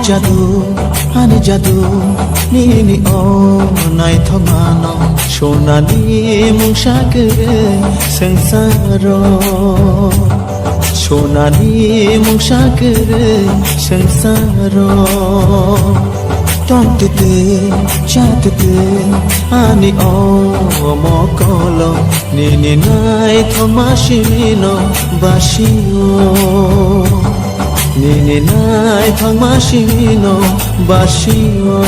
জাদু আনি জাদু নিনি ও নাই থমানো সোনালি মুসাগরে সংসার সোনালি মুসাগরে সংসার তন্তুতে চাঁদতে আনি ও মকল নিনি নাই থমাসিনো বাসিও নিনি নাই থমাসিনো বাসিও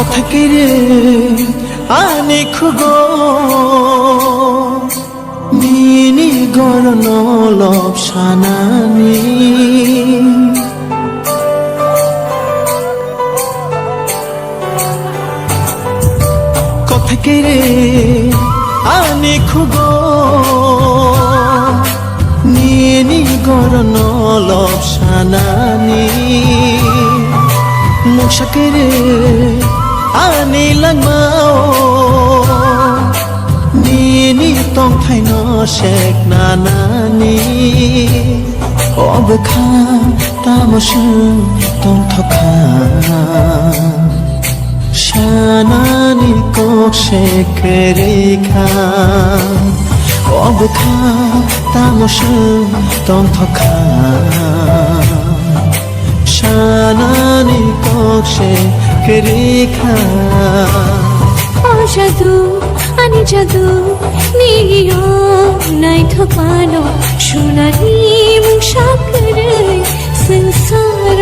কথা কেড়ে আনে খুগো নিনি গরন লপসানানি কথা কেড়ে আনে খুগো নিনি গরন লপসানানি মুখা কেড়ে ani langmao nini tong thai no shek nanani obkha tamosu tong thokha shanani kok shek rekha obkha tamosu tong thokha shanani kok shek রেখা ও জাদু আনি জাদু নিও নাই থপানো সোনালি মুসাগরে সংসার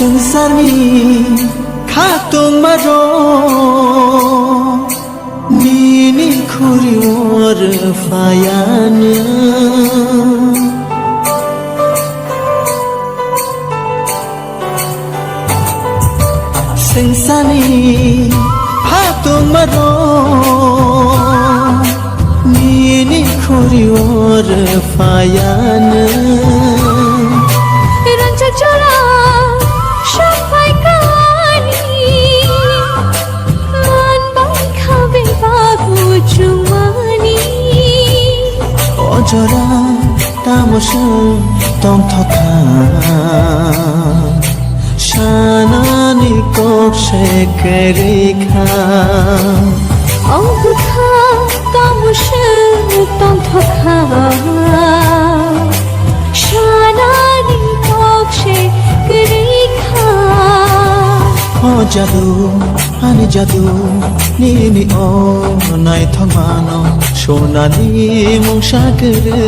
संसारनि खाtung maro nini khuri or fayana संसारनि खाtung maro nini khuri or fayana ranja chora জরা তামসু তং থকা শানানি কক শেখ রেখা অবখা তামসু তং থকা শানানি কক শেখ রেখা ও জাদু আনি জাদু নিনি ও নাই থমানো সোনালি মুসাগরে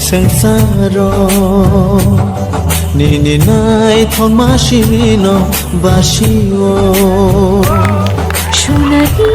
সংসার নিনি নাই থমাসিনো বাসিও সোনালি